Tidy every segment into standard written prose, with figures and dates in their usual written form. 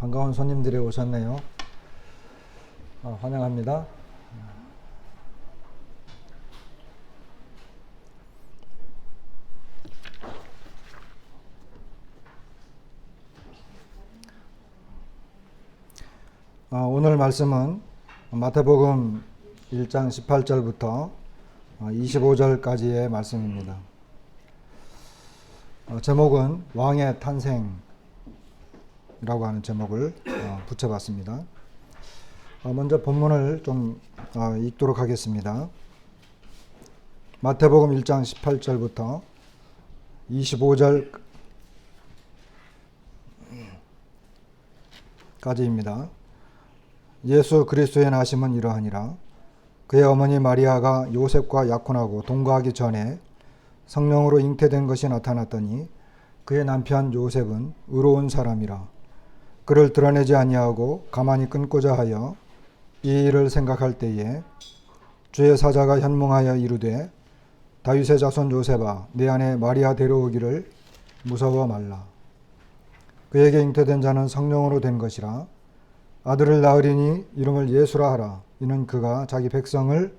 반가운 손님들이 오셨네요. 환영합니다. 오늘 말씀은 마태복음 1장 18절부터 25절까지의 말씀입니다. 제목은 왕의 탄생이라고 하는 제목을 붙여봤습니다. 먼저 본문을 좀 읽도록 하겠습니다. 마태복음 1장 18절부터 25절까지입니다. 예수 그리스도의 나심은 이러하니라. 그의 어머니 마리아가 요셉과 약혼하고 동거하기 전에 성령으로 잉태된 것이 나타났더니 그의 남편 요셉은 의로운 사람이라. 그를 드러내지 아니하고 가만히 끊고자 하여 이 일을 생각할 때에 주의 사자가 현몽하여 이르되 다윗의 자손 요셉아 내 아내 마리아 데려오기를 무서워 말라. 그에게 잉태된 자는 성령으로 된 것이라. 아들을 낳으리니 이름을 예수라 하라. 이는 그가 자기 백성을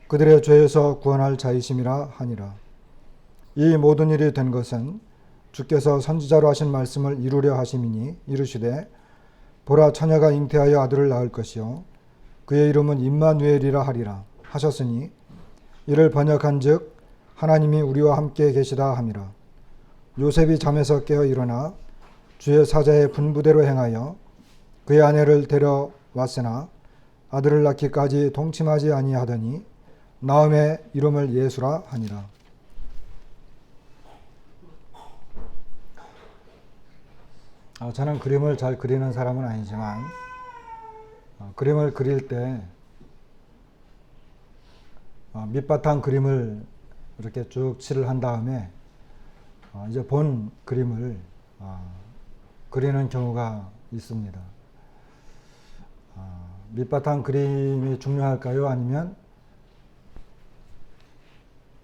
그들의 죄에서 구원할 자이심이라 하니라. 이 모든 일이 된 것은 주께서 선지자로 하신 말씀을 이루려 하심이니 이르시되 보라 처녀가 잉태하여 아들을 낳을 것이요 그의 이름은 임마누엘이라 하리라 하셨으니 이를 번역한즉 하나님이 우리와 함께 계시다 함이라. 요셉이 잠에서 깨어 일어나 주의 사자의 분부대로 행하여 그의 아내를 데려왔으나 아들을 낳기까지 동침하지 아니하더니 나음의 이름을 예수라 하니라. 저는 그림을 잘 그리는 사람은 아니지만 그림을 그릴 때 밑바탕 그림을 이렇게 쭉 칠을 한 다음에 이제 본 그림을 그리는 경우가 있습니다. 밑바탕 그림이 중요할까요? 아니면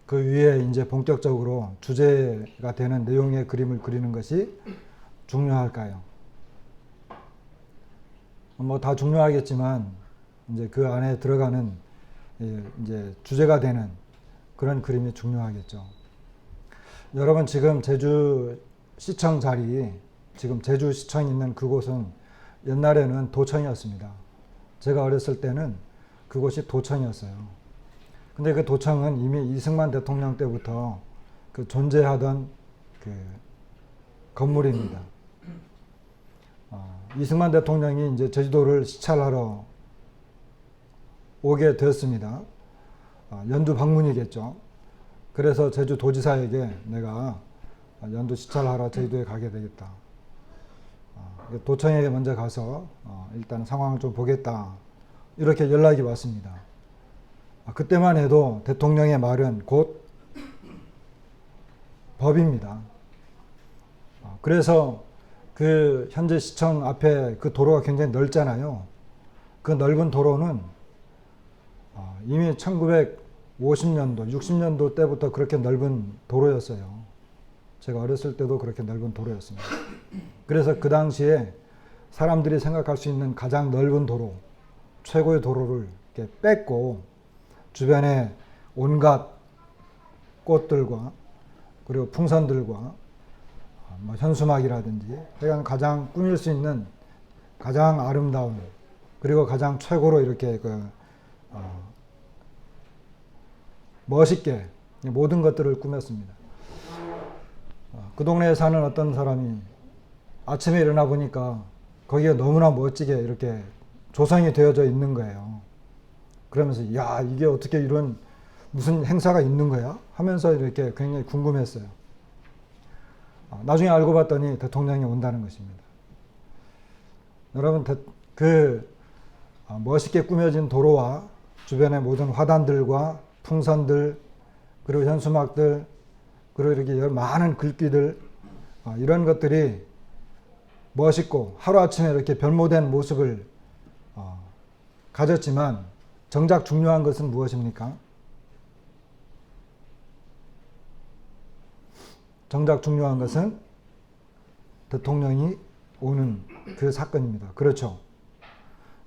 그 위에 이제 본격적으로 주제가 되는 내용의 그림을 그리는 것이 중요할까요? 뭐 다 중요하겠지만 이제 그 안에 들어가는 이제 주제가 되는 그런 그림이 중요하겠죠. 여러분 지금 제주시청 자리, 지금 제주시청이 있는 그곳은 옛날에는 도청이었습니다. 제가 어렸을 때는 그곳이 도청이었어요. 근데 그 도청은 이미 이승만 대통령 때부터 그 존재하던 그 건물입니다. 이승만 대통령이 이제 제주도를 시찰하러 오게 되었습니다. 연두 방문이겠죠. 그래서 제주도지사에게 내가 연두 시찰하러 제주도에 가게 되겠다. 도청에 먼저 가서 일단 상황을 좀 보겠다. 이렇게 연락이 왔습니다. 그때만 해도 대통령의 말은 곧 법입니다. 그래서 그 현재 시청 앞에 그 도로가 굉장히 넓잖아요. 그 넓은 도로는 이미 1950년도, 60년도 때부터 그렇게 넓은 도로였어요. 제가 어렸을 때도 그렇게 넓은 도로였습니다. 그래서 그 당시에 사람들이 생각할 수 있는 가장 넓은 도로, 최고의 도로를 이렇게 뺐고 주변에 온갖 꽃들과 그리고 풍선들과 뭐 현수막이라든지 가장 꾸밀 수 있는 가장 아름다운 그리고 가장 최고로 이렇게 멋있게 모든 것들을 꾸몄습니다. 그 동네에 사는 어떤 사람이 아침에 일어나 보니까 거기가 너무나 멋지게 이렇게 조성이 되어져 있는 거예요. 그러면서 야 이게 어떻게 이런 무슨 행사가 있는 거야? 하면서 이렇게 굉장히 궁금했어요. 나중에 알고 봤더니 대통령이 온다는 것입니다. 여러분 그 멋있게 꾸며진 도로와 주변의 모든 화단들과 풍선들 그리고 현수막들 그리고 이렇게 많은 글귀들 이런 것들이 멋있고 하루아침에 이렇게 변모된 모습을 가졌지만 정작 중요한 것은 무엇입니까? 정작 중요한 것은 대통령이 오는 그 사건입니다. 그렇죠.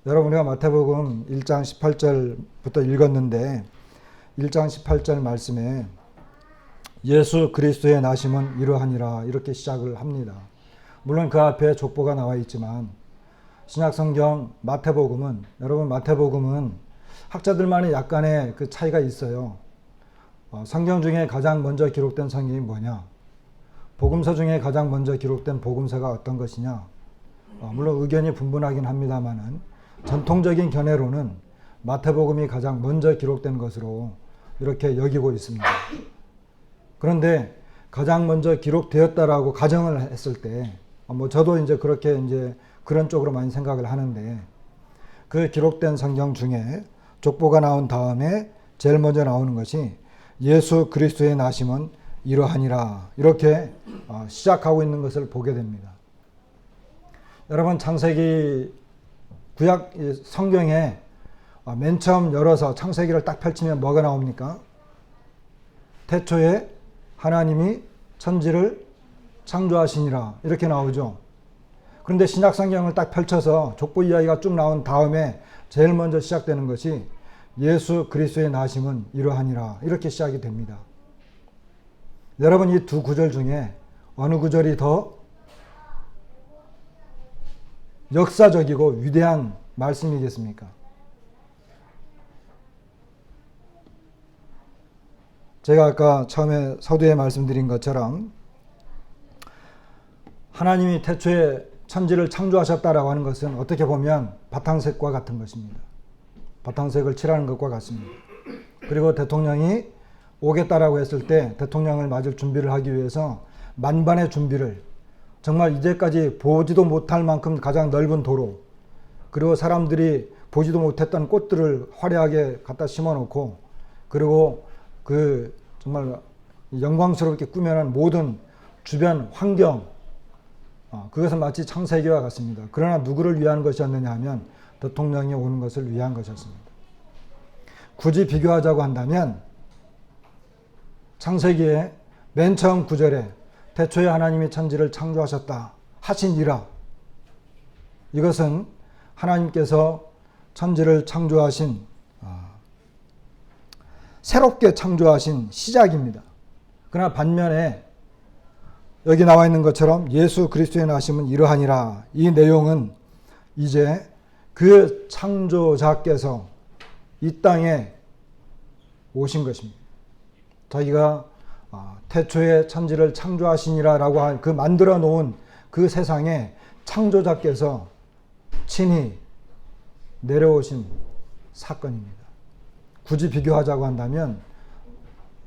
여러분, 우리가 마태복음 1장 18절부터 읽었는데 1장 18절 말씀에 예수 그리스도의 나심은 이러하니라 이렇게 시작을 합니다. 물론 그 앞에 족보가 나와 있지만 신약성경 마태복음은, 여러분, 마태복음은 학자들만의 약간의 그 차이가 있어요. 성경 중에 가장 먼저 기록된 성경이 뭐냐? 복음서 중에 가장 먼저 기록된 복음서가 어떤 것이냐? 물론 의견이 분분하긴 합니다만은 전통적인 견해로는 마태복음이 가장 먼저 기록된 것으로 이렇게 여기고 있습니다. 그런데 가장 먼저 기록되었다라고 가정을 했을 때, 저도 이제 그렇게 이제 그런 쪽으로 많이 생각을 하는데, 그 기록된 성경 중에 족보가 나온 다음에 제일 먼저 나오는 것이 예수 그리스도의 나심은 이러하니라 이렇게 시작하고 있는 것을 보게 됩니다. 여러분, 창세기 구약 성경에 맨 처음 열어서 창세기를 딱 펼치면 뭐가 나옵니까? 태초에 하나님이 천지를 창조하시니라 이렇게 나오죠. 그런데 신약 성경을 딱 펼쳐서 족보 이야기가 쭉 나온 다음에 제일 먼저 시작되는 것이 예수 그리스도의 나심은 이러하니라 이렇게 시작이 됩니다. 여러분, 이 두 구절 중에 어느 구절이 더 역사적이고 위대한 말씀이겠습니까? 제가 아까 처음에 서두에 말씀드린 것처럼 하나님이 태초에 천지를 창조하셨다라고 하는 것은 어떻게 보면 바탕색과 같은 것입니다. 바탕색을 칠하는 것과 같습니다. 그리고 대통령이 오겠다라고 했을 때 대통령을 맞을 준비를 하기 위해서 만반의 준비를, 정말 이제까지 보지도 못할 만큼 가장 넓은 도로, 그리고 사람들이 보지도 못했던 꽃들을 화려하게 갖다 심어놓고, 그리고 그 정말 영광스럽게 꾸며놓은 모든 주변 환경, 그것은 마치 창세기와 같습니다. 그러나 누구를 위한 것이었느냐 하면 대통령이 오는 것을 위한 것이었습니다. 굳이 비교하자고 한다면 창세기의 맨 처음 구절에 태초에 하나님이 천지를 창조하셨다 하시니라, 이것은 하나님께서 천지를 창조하신, 새롭게 창조하신 시작입니다. 그러나 반면에 여기 나와 있는 것처럼 예수 그리스도의 나심은 이러하니라, 이 내용은 이제 그 창조자께서 이 땅에 오신 것입니다. 자기가 태초에 천지를 창조하시니라 라고 한 그 만들어 놓은 그 세상에 창조자께서 친히 내려오신 사건입니다. 굳이 비교하자고 한다면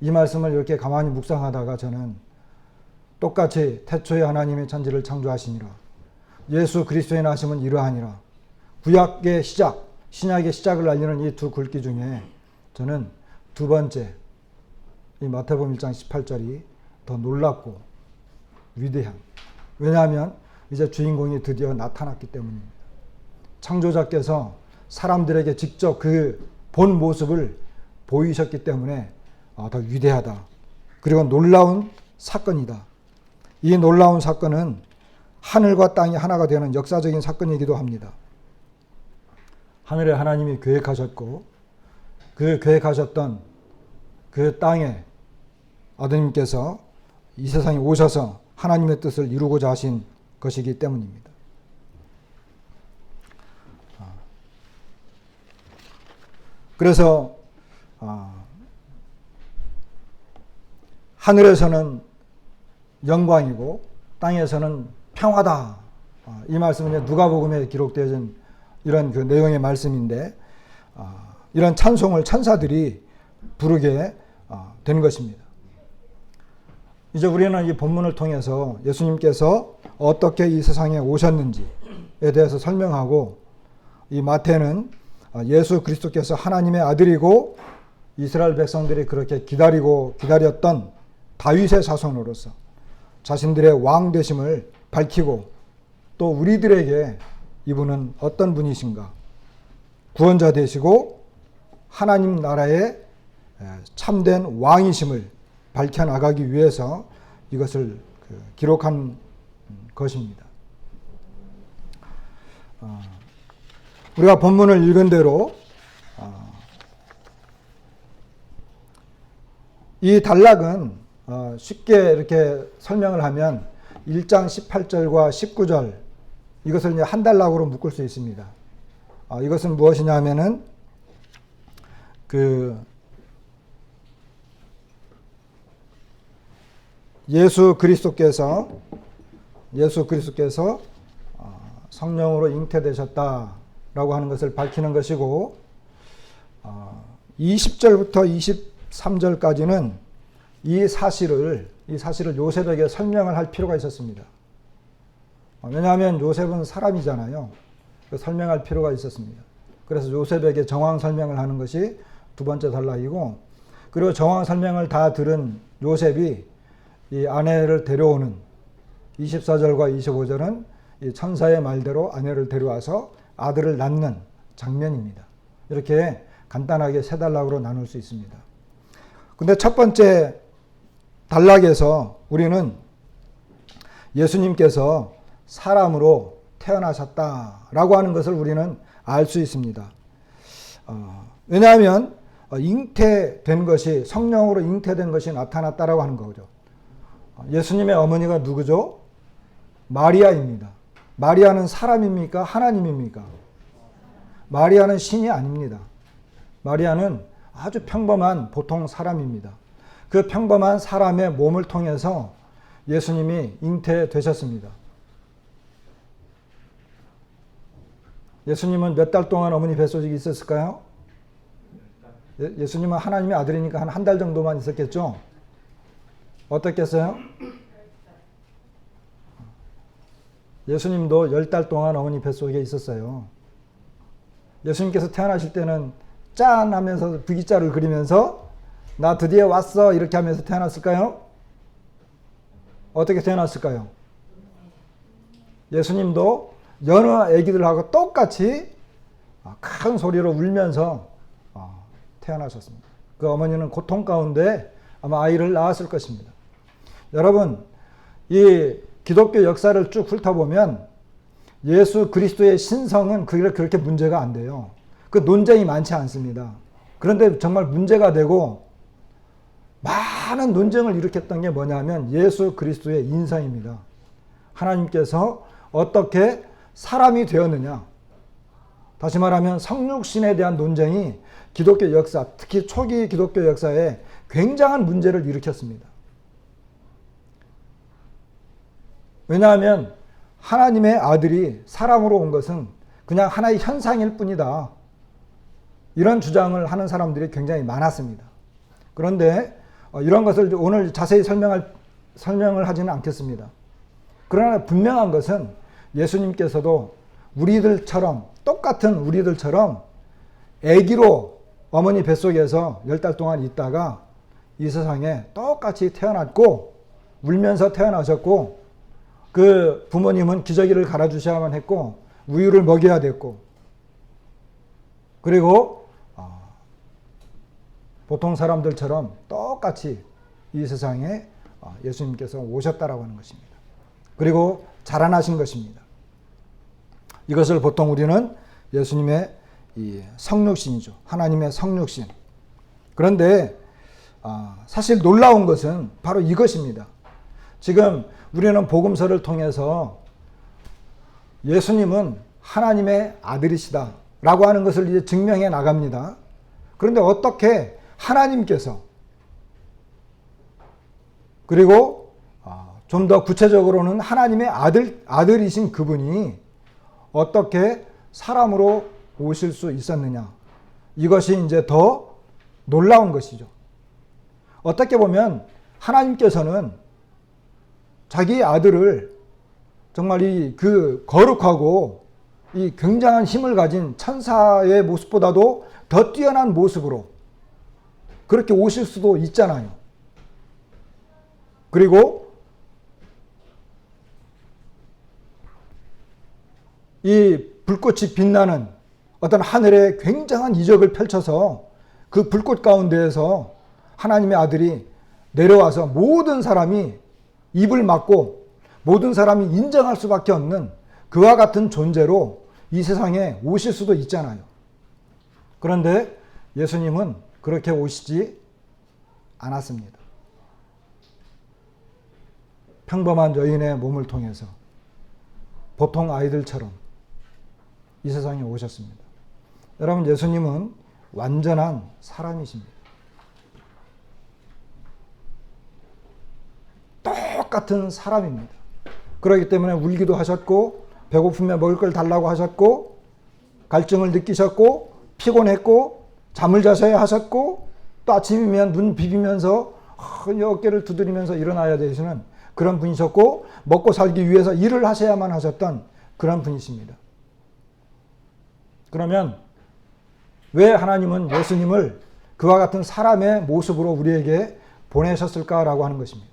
이 말씀을 이렇게 가만히 묵상하다가 저는 똑같이 태초에 하나님이 천지를 창조하시니라, 예수 그리스도의 나심은 이러하니라, 구약의 시작, 신약의 시작을 알리는 이 두 글귀 중에 저는 두 번째, 이 마태복음 1장 18절이 더 놀랍고 위대한, 왜냐하면 이제 주인공이 드디어 나타났기 때문입니다. 창조자께서 사람들에게 직접 그 본 모습을 보이셨기 때문에 더 위대하다, 그리고 놀라운 사건이다. 이 놀라운 사건은 하늘과 땅이 하나가 되는 역사적인 사건이기도 합니다. 하늘에 하나님이 계획하셨고 그 계획하셨던 그 땅에 아드님께서 이 세상에 오셔서 하나님의 뜻을 이루고자 하신 것이기 때문입니다. 그래서 하늘에서는 영광이고 땅에서는 평화다, 이 말씀은 누가복음에 기록되어진 이런 그 내용의 말씀인데, 이런 찬송을 천사들이 부르게 된 것입니다. 이제 우리는 이 본문을 통해서 예수님께서 어떻게 이 세상에 오셨는지에 대해서 설명하고, 이 마태는 예수 그리스도께서 하나님의 아들이고 이스라엘 백성들이 그렇게 기다렸던 다윗의 자손으로서 자신들의 왕 되심을 밝히고, 또 우리들에게 이분은 어떤 분이신가, 구원자 되시고 하나님 나라의 참된 왕이심을 밝혀나가기 위해서 이것을 기록한 것입니다. 우리가 본문을 읽은 대로 이 단락은 쉽게 이렇게 설명을 하면 1장 18절과 19절 이것을 이제 한 단락으로 묶을 수 있습니다. 이것은 무엇이냐 하면은 예수 그리스도께서 성령으로 잉태되셨다라고 하는 것을 밝히는 것이고 20절부터 23절까지는 이 사실을 요셉에게 설명을 할 필요가 있었습니다. 왜냐하면 요셉은 사람이잖아요. 설명할 필요가 있었습니다. 그래서 요셉에게 정황 설명을 하는 것이 두 번째 단락이고, 그리고 정황 설명을 다 들은 요셉이 이 아내를 데려오는 24절과 25절은 이 천사의 말대로 아내를 데려와서 아들을 낳는 장면입니다. 이렇게 간단하게 세 단락으로 나눌 수 있습니다. 근데 첫 번째 단락에서 우리는 예수님께서 사람으로 태어나셨다라고 하는 것을 우리는 알 수 있습니다. 왜냐하면 잉태된 것이, 성령으로 잉태된 것이 나타났다라고 하는 거죠. 예수님의 어머니가 누구죠? 마리아입니다. 마리아는 사람입니까? 하나님입니까? 마리아는 신이 아닙니다. 마리아는 아주 평범한 보통 사람입니다. 그 평범한 사람의 몸을 통해서 예수님이 잉태되셨습니다. 예수님은 몇 달 동안 어머니 뱃속에 있었을까요? 예수님은 하나님의 아들이니까 한 달 정도만 있었겠죠? 어떻겠어요? 예수님도 10달 동안 어머니 뱃속에 있었어요. 예수님께서 태어나실 때는 짠 하면서 V자를 그리면서 나 드디어 왔어 이렇게 하면서 태어났을까요? 어떻게 태어났을까요? 예수님도 여느 아기들하고 똑같이 큰 소리로 울면서 태어나셨습니다. 그 어머니는 고통 가운데 아마 아이를 낳았을 것입니다. 여러분, 이 기독교 역사를 쭉 훑어보면 예수 그리스도의 신성은 그렇게 문제가 안 돼요. 그 논쟁이 많지 않습니다. 그런데 정말 문제가 되고 많은 논쟁을 일으켰던 게 뭐냐면 예수 그리스도의 인성입니다. 하나님께서 어떻게 사람이 되었느냐. 다시 말하면 성육신에 대한 논쟁이 기독교 역사, 특히 초기 기독교 역사에 굉장한 문제를 일으켰습니다. 왜냐하면 하나님의 아들이 사람으로 온 것은 그냥 하나의 현상일 뿐이다. 이런 주장을 하는 사람들이 굉장히 많았습니다. 그런데 이런 것을 오늘 자세히 설명을 하지는 않겠습니다. 그러나 분명한 것은 예수님께서도 똑같은 우리들처럼 아기로 어머니 뱃속에서 10달 동안 있다가 이 세상에 똑같이 태어났고 울면서 태어나셨고, 그 부모님은 기저귀를 갈아주셔야만 했고 우유를 먹여야 됐고, 그리고 보통 사람들처럼 똑같이 이 세상에 예수님께서 오셨다라고 하는 것입니다. 그리고 자라나신 것입니다. 이것을 보통 우리는 예수님의 이 성육신이죠. 하나님의 성육신. 그런데 사실 놀라운 것은 바로 이것입니다. 지금 우리는 복음서를 통해서 예수님은 하나님의 아들이시다 라고 하는 것을 이제 증명해 나갑니다. 그런데 어떻게 하나님께서, 그리고 좀 더 구체적으로는 하나님의 아들이신 그분이 어떻게 사람으로 오실 수 있었느냐. 이것이 이제 더 놀라운 것이죠. 어떻게 보면 하나님께서는 자기 아들을 정말 그 거룩하고 이 굉장한 힘을 가진 천사의 모습보다도 더 뛰어난 모습으로 그렇게 오실 수도 있잖아요. 그리고 이 불꽃이 빛나는 어떤 하늘에 굉장한 이적을 펼쳐서 그 불꽃 가운데에서 하나님의 아들이 내려와서 모든 사람이 입을 막고 모든 사람이 인정할 수밖에 없는 그와 같은 존재로 이 세상에 오실 수도 있잖아요. 그런데 예수님은 그렇게 오시지 않았습니다. 평범한 여인의 몸을 통해서 보통 아이들처럼 이 세상에 오셨습니다. 여러분, 예수님은 완전한 사람이십니다. 똑같은 사람입니다. 그렇기 때문에 울기도 하셨고, 배고프면 먹을 걸 달라고 하셨고, 갈증을 느끼셨고, 피곤했고, 잠을 자셔야 하셨고, 또 아침이면 눈 비비면서 어깨를 두드리면서 일어나야 되시는 그런 분이셨고, 먹고 살기 위해서 일을 하셔야만 하셨던 그런 분이십니다. 그러면 왜 하나님은 예수님을 그와 같은 사람의 모습으로 우리에게 보내셨을까라고 하는 것입니다.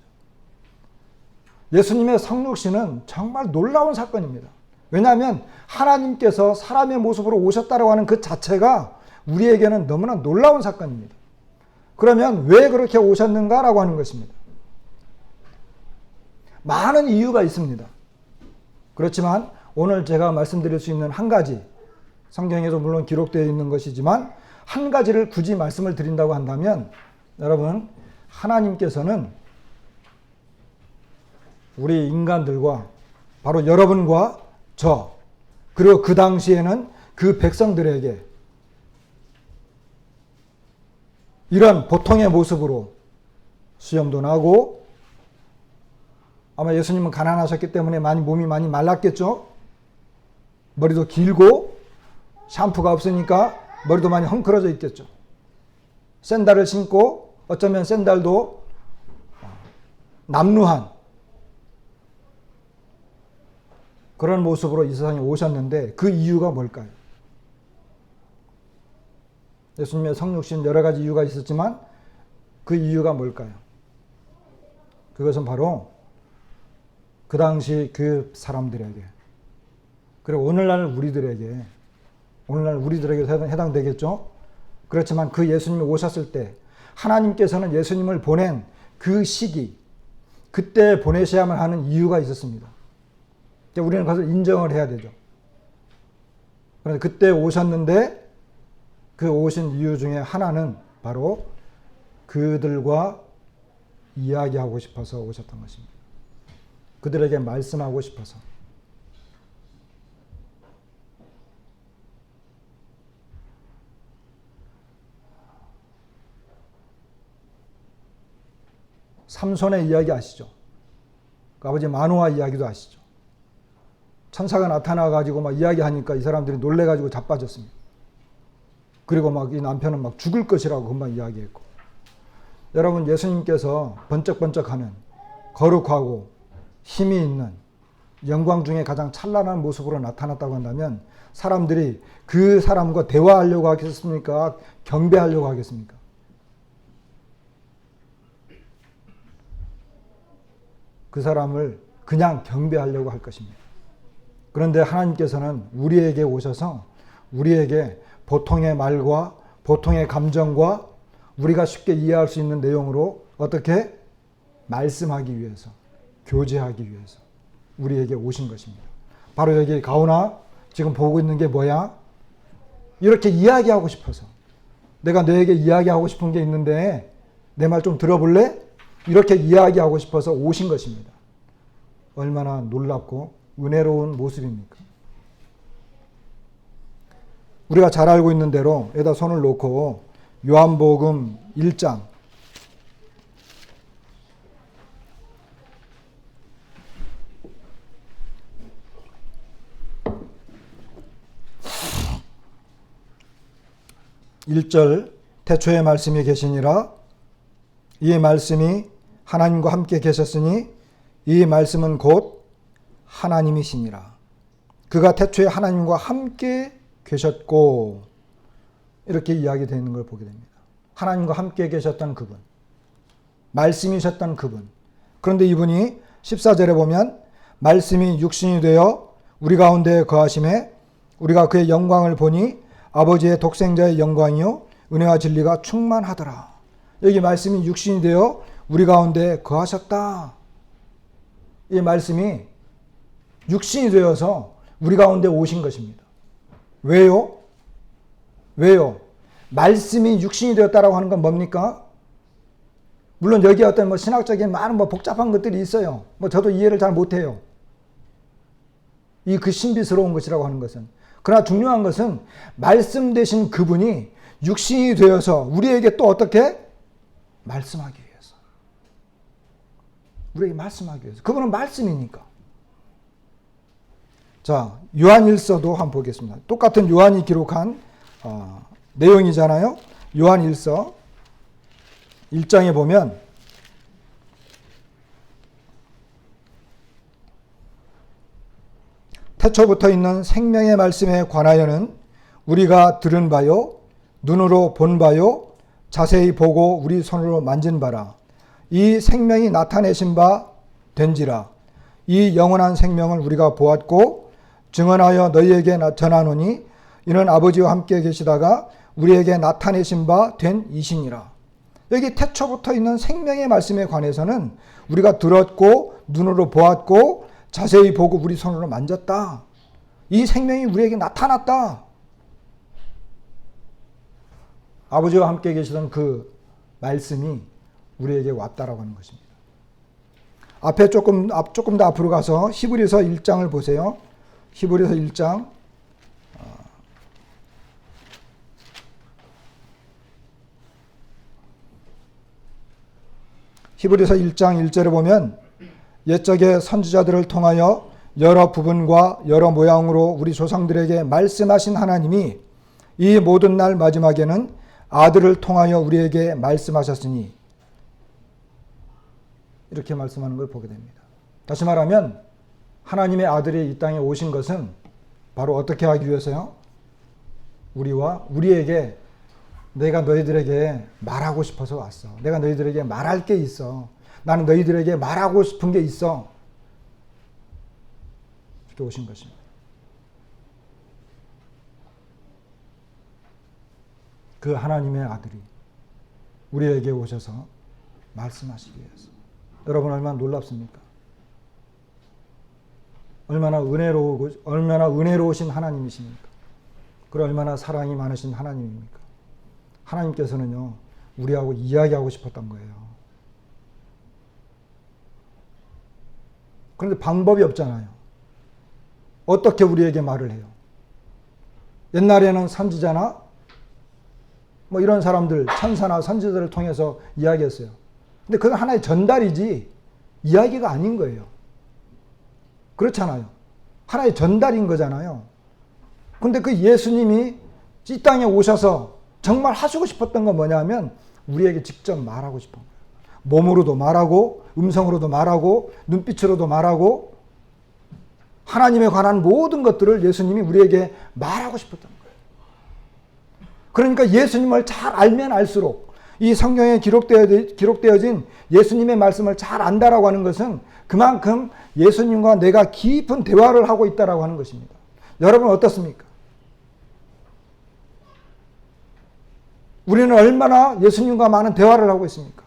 예수님의 성육신은 정말 놀라운 사건입니다. 왜냐하면 하나님께서 사람의 모습으로 오셨다고 하는 그 자체가 우리에게는 너무나 놀라운 사건입니다. 그러면 왜 그렇게 오셨는가라고 하는 것입니다. 많은 이유가 있습니다. 그렇지만 오늘 제가 말씀드릴 수 있는 한 가지, 성경에도 물론 기록되어 있는 것이지만 한 가지를 굳이 말씀을 드린다고 한다면, 여러분, 하나님께서는 우리 인간들과 바로 여러분과 저, 그리고 그 당시에는 그 백성들에게 이런 보통의 모습으로 수염도 나고, 아마 예수님은 가난하셨기 때문에 몸이 많이 말랐겠죠. 머리도 길고 샴푸가 없으니까 머리도 많이 헝클어져 있겠죠. 샌들을 신고 어쩌면 샌들도 남루한 그런 모습으로 이 세상에 오셨는데 그 이유가 뭘까요? 예수님의 성육신 여러 가지 이유가 있었지만 그 이유가 뭘까요? 그것은 바로 그 당시 그 사람들에게, 그리고 오늘날 우리들에게 해당되겠죠. 그렇지만 그 예수님이 오셨을 때 하나님께서는 예수님을 보낸 그 시기, 그때 보내셔야만 하는 이유가 있었습니다. 우리는 그것을 인정을 해야 되죠. 그런데 그때 오셨는데 그 오신 이유 중에 하나는 바로 그들과 이야기하고 싶어서 오셨던 것입니다. 그들에게 말씀하고 싶어서. 삼손의 이야기 아시죠? 그 아버지 마노아 이야기도 아시죠? 천사가 나타나가지고 막 이야기하니까 이 사람들이 놀래가지고 자빠졌습니다. 그리고 막 이 남편은 막 죽을 것이라고 금방 이야기했고. 여러분, 예수님께서 번쩍번쩍하는 거룩하고 힘이 있는 영광 중에 가장 찬란한 모습으로 나타났다고 한다면 사람들이 그 사람과 대화하려고 하겠습니까? 경배하려고 하겠습니까? 그 사람을 그냥 경배하려고 할 것입니다. 그런데 하나님께서는 우리에게 오셔서 우리에게 보통의 말과 보통의 감정과 우리가 쉽게 이해할 수 있는 내용으로 어떻게 말씀하기 위해서, 교제하기 위해서 우리에게 오신 것입니다. 바로 여기 가오나 지금 보고 있는 게 뭐야? 이렇게 이야기하고 싶어서, 내가 너에게 이야기하고 싶은 게 있는데 내 말 좀 들어볼래? 이렇게 이야기하고 싶어서 오신 것입니다. 얼마나 놀랍고 은혜로운 모습입니까? 우리가 잘 알고 있는 대로 여기다 손을 놓고 요한복음 1장 1절 태초에 말씀이 계시니라 이 말씀이 하나님과 함께 계셨으니 이 말씀은 곧 하나님이시니라. 그가 태초에 하나님과 함께 계셨고, 이렇게 이야기되는 걸 보게 됩니다. 하나님과 함께 계셨던 그분, 말씀이셨던 그분. 그런데 이분이 14절에 보면 말씀이 육신이 되어 우리 가운데 거하심에 우리가 그의 영광을 보니 아버지의 독생자의 영광이요 은혜와 진리가 충만하더라. 여기 말씀이 육신이 되어 우리 가운데 거하셨다. 이 말씀이 육신이 되어서 우리 가운데 오신 것입니다. 왜요? 왜요? 말씀이 육신이 되었다라고 하는 건 뭡니까? 물론 여기에 어떤 신학적인 많은 복잡한 것들이 있어요. 저도 이해를 잘 못해요. 이 그 신비스러운 것이라고 하는 것은. 그러나 중요한 것은 말씀 되신 그분이 육신이 되어서 우리에게 또 어떻게? 말씀하기 위해서. 우리에게 말씀하기 위해서. 그분은 말씀이니까. 자, 요한일서도 한번 보겠습니다. 똑같은 요한이 기록한 내용이잖아요. 요한일서 1장에 보면 태초부터 있는 생명의 말씀에 관하여는 우리가 들은 바요, 눈으로 본 바요, 자세히 보고 우리 손으로 만진 바라. 이 생명이 나타내신 바 된지라. 이 영원한 생명을 우리가 보았고 증언하여 너희에게 전하노니 이는 아버지와 함께 계시다가 우리에게 나타내신 바 된 이시니라. 여기 태초부터 있는 생명의 말씀에 관해서는 우리가 들었고 눈으로 보았고 자세히 보고 우리 손으로 만졌다. 이 생명이 우리에게 나타났다. 아버지와 함께 계시던 그 말씀이 우리에게 왔다라고 하는 것입니다. 앞에 조금 더 앞으로 가서 히브리서 1장을 보세요. 히브리서 1장. 히브리서 1장 1절에 보면 옛적의 선지자들을 통하여 여러 부분과 여러 모양으로 우리 조상들에게 말씀하신 하나님이 이 모든 날 마지막에는 아들을 통하여 우리에게 말씀하셨으니 이렇게 말씀하는 걸 보게 됩니다. 다시 말하면 하나님의 아들이 이 땅에 오신 것은 바로 어떻게 하기 위해서요? 우리에게 내가 너희들에게 말하고 싶어서 왔어. 내가 너희들에게 말할 게 있어. 나는 너희들에게 말하고 싶은 게 있어. 이렇게 오신 것입니다. 그 하나님의 아들이 우리에게 오셔서 말씀하시기 위해서. 여러분 얼마나 놀랍습니까? 얼마나 은혜로우신 하나님이십니까? 그리고 얼마나 사랑이 많으신 하나님입니까? 하나님께서는요, 우리하고 이야기하고 싶었던 거예요. 그런데 방법이 없잖아요. 어떻게 우리에게 말을 해요? 옛날에는 선지자나 이런 사람들, 천사나 선지자들을 통해서 이야기했어요. 근데 그건 하나의 전달이지 이야기가 아닌 거예요. 그렇잖아요. 하나의 전달인 거잖아요. 근데 그 예수님이 이 땅에 오셔서 정말 하시고 싶었던 건 뭐냐면 우리에게 직접 말하고 싶은 거예요. 몸으로도 말하고 음성으로도 말하고 눈빛으로도 말하고 하나님에 관한 모든 것들을 예수님이 우리에게 말하고 싶었던 거예요. 그러니까 예수님을 잘 알면 알수록 이 성경에 기록되어진 예수님의 말씀을 잘 안다라고 하는 것은 그만큼 예수님과 내가 깊은 대화를 하고 있다라고 하는 것입니다. 여러분 어떻습니까? 우리는 얼마나 예수님과 많은 대화를 하고 있습니까?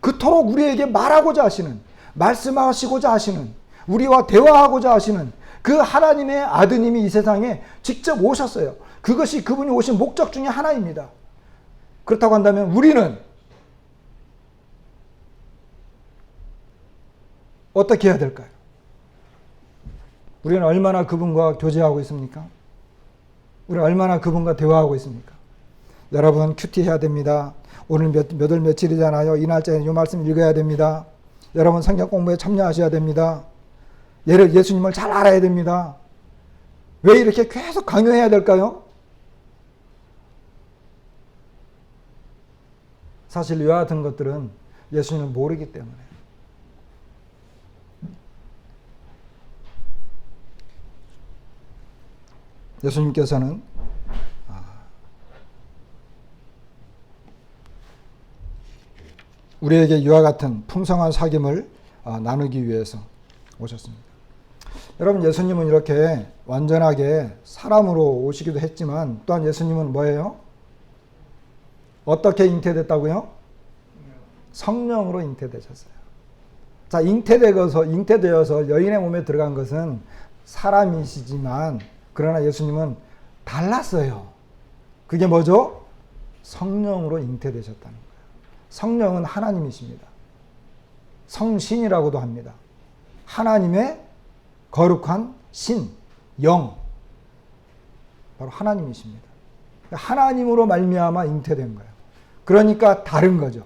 그토록 우리에게 말하고자 하시는, 말씀하시고자 하시는, 우리와 대화하고자 하시는 그 하나님의 아드님이 이 세상에 직접 오셨어요. 그것이 그분이 오신 목적 중에 하나입니다. 그렇다고 한다면 우리는 어떻게 해야 될까요? 우리는 얼마나 그분과 교제하고 있습니까? 우리는 얼마나 그분과 대화하고 있습니까? 여러분 큐티해야 됩니다. 오늘 몇 월 며칠이잖아요. 이 날짜에 이 말씀 읽어야 됩니다. 여러분 성경 공부에 참여하셔야 됩니다. 예수님을 잘 알아야 됩니다. 왜 이렇게 계속 강요해야 될까요? 사실 이와 같은 것들은 예수님을 모르기 때문에. 예수님께서는 우리에게 이와 같은 풍성한 사귐을 나누기 위해서 오셨습니다. 여러분 예수님은 이렇게 완전하게 사람으로 오시기도 했지만 또한 예수님은 뭐예요? 어떻게 잉태됐다고요? 성령으로 잉태되셨어요. 자, 잉태되어서 여인의 몸에 들어간 것은 사람이시지만 그러나 예수님은 달랐어요. 그게 뭐죠? 성령으로 잉태되셨다는 거예요. 성령은 하나님이십니다. 성신이라고도 합니다. 하나님의 거룩한 신, 영, 바로 하나님이십니다. 하나님으로 말미암아 잉태된 거예요. 그러니까 다른 거죠.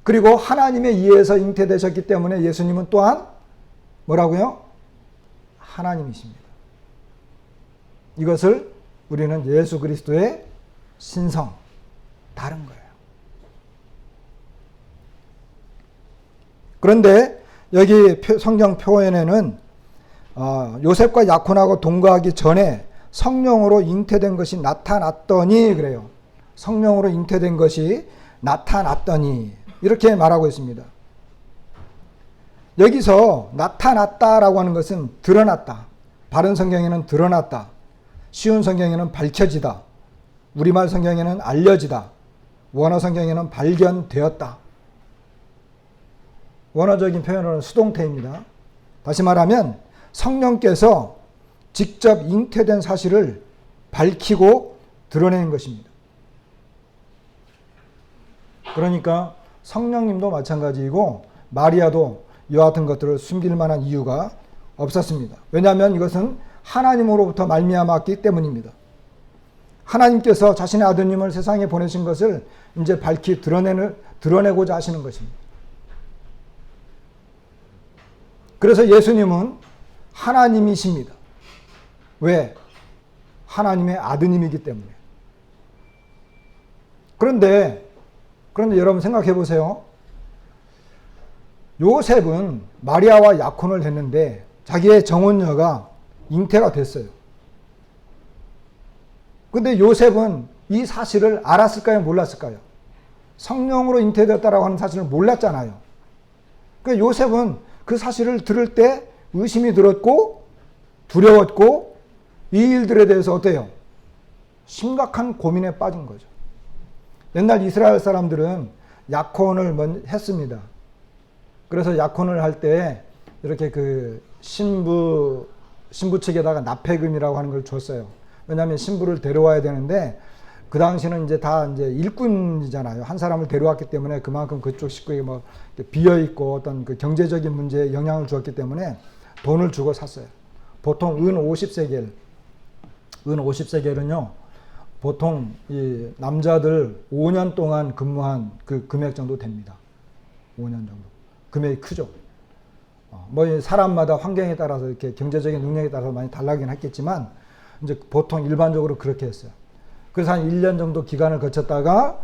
그리고 하나님에 의해서 잉태되셨기 때문에 예수님은 또한 뭐라고요? 하나님이십니다. 이것을 우리는 예수 그리스도의 신성, 다른 거예요. 그런데 여기 성경 표현에는 요셉과 약혼하고 동거하기 전에 성령으로 잉태된 것이 나타났더니 그래요. 성령으로 잉태된 것이 나타났더니 이렇게 말하고 있습니다. 여기서 나타났다라고 하는 것은 드러났다. 바른 성경에는 드러났다. 쉬운 성경에는 밝혀지다. 우리말 성경에는 알려지다. 원어 성경에는 발견되었다. 원어적인 표현으로는 수동태입니다. 다시 말하면 성령께서 직접 잉태된 사실을 밝히고 드러내는 것입니다. 그러니까 성령님도 마찬가지이고 마리아도 이와 같은 것들을 숨길 만한 이유가 없었습니다. 왜냐하면 이것은 하나님으로부터 말미암았기 때문입니다. 하나님께서 자신의 아드님을 세상에 보내신 것을 이제 밝히 드러내고자 하시는 것입니다. 그래서 예수님은 하나님이십니다. 왜? 하나님의 아드님이기 때문에. 그런데 여러분 생각해 보세요. 요셉은 마리아와 약혼을 했는데 자기의 정혼녀가 잉태가 됐어요. 그런데 요셉은 이 사실을 알았을까요? 몰랐을까요? 성령으로 잉태되었다라고 하는 사실을 몰랐잖아요. 그러니까 요셉은 그 사실을 들을 때 의심이 들었고 두려웠고 이 일들에 대해서 어때요? 심각한 고민에 빠진 거죠. 옛날 이스라엘 사람들은 약혼을 했습니다. 그래서 약혼을 할 때 이렇게 그 신부 측에다가 납폐금이라고 하는 걸 줬어요. 왜냐하면 신부를 데려와야 되는데 그 당시는 이제 다 이제 일꾼이잖아요. 한 사람을 데려왔기 때문에 그만큼 그쪽 식구에게 뭐 비어 있고 어떤 그 경제적인 문제에 영향을 주었기 때문에 돈을 주고 샀어요. 보통 은 50세겔은요. 보통 이 남자들 5년 동안 근무한 그 금액 정도 됩니다. 5년 정도. 금액이 크죠. 뭐 사람마다 환경에 따라서 이렇게 경제적인 능력에 따라서 많이 달라긴 했겠지만 이제 보통 일반적으로 그렇게 했어요. 그래서 한 1년 정도 기간을 거쳤다가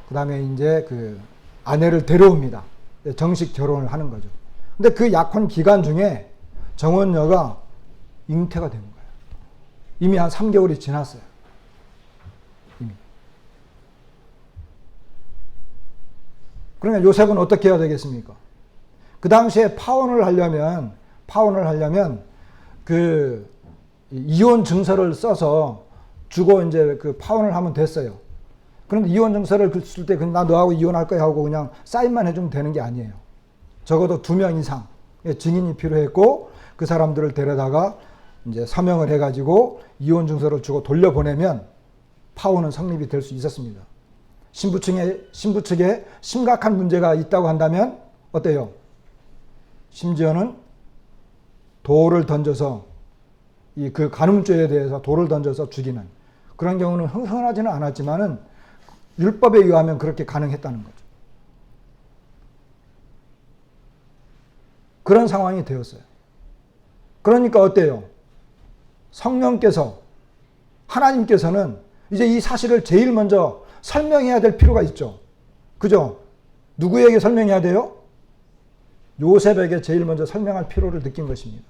그 다음에 이제 그 아내를 데려옵니다. 정식 결혼을 하는 거죠. 근데 그 약혼 기간 중에 정혼녀가 잉태가 된 거예요. 이미 한 3개월이 지났어요. 이미. 그러니까 요셉은 어떻게 해야 되겠습니까? 그 당시에 파혼을 하려면 그 이혼 증서를 써서 주고 이제 그 파혼을 하면 됐어요. 그런데 이혼 증서를 쓸 때 나 너하고 이혼할 거야 하고 그냥 사인만 해주면 되는 게 아니에요. 적어도 2명 이상 증인이 필요했고 그 사람들을 데려다가 이제 서명을 해가지고 이혼 증서를 주고 돌려보내면 파혼은 성립이 될 수 있었습니다. 신부 측에 심각한 문제가 있다고 한다면 어때요? 심지어는 돌을 던져서 그 간음죄에 대해서 돌을 던져서 죽이는 그런 경우는 흔하지는 않았지만은 율법에 의하면 그렇게 가능했다는 거죠. 그런 상황이 되었어요. 그러니까 어때요? 성령께서 하나님께서는 이제 이 사실을 제일 먼저 설명해야 될 필요가 있죠. 그죠? 누구에게 설명해야 돼요? 요셉에게 제일 먼저 설명할 필요를 느낀 것입니다.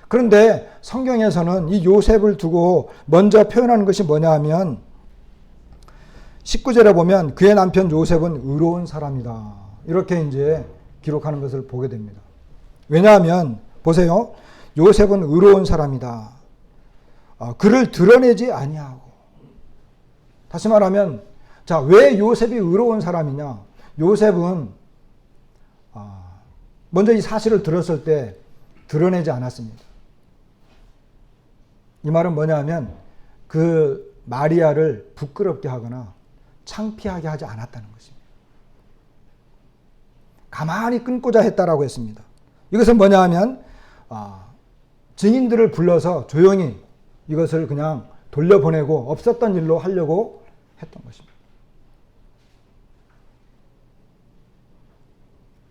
그런데 성경에서는 이 요셉을 두고 먼저 표현하는 것이 뭐냐 하면 19절에 보면 그의 남편 요셉은 의로운 사람이다. 이렇게 이제 기록하는 것을 보게 됩니다. 왜냐하면 보세요. 요셉은 의로운 사람이다. 그를 드러내지 아니하고. 다시 말하면 자, 왜 요셉이 의로운 사람이냐? 요셉은 먼저 이 사실을 들었을 때 드러내지 않았습니다. 이 말은 뭐냐 하면 그 마리아를 부끄럽게 하거나 창피하게 하지 않았다는 것입니다. 가만히 끊고자 했다라고 했습니다. 이것은 뭐냐 하면 증인들을 불러서 조용히 이것을 그냥 돌려보내고 없었던 일로 하려고 했던 것입니다.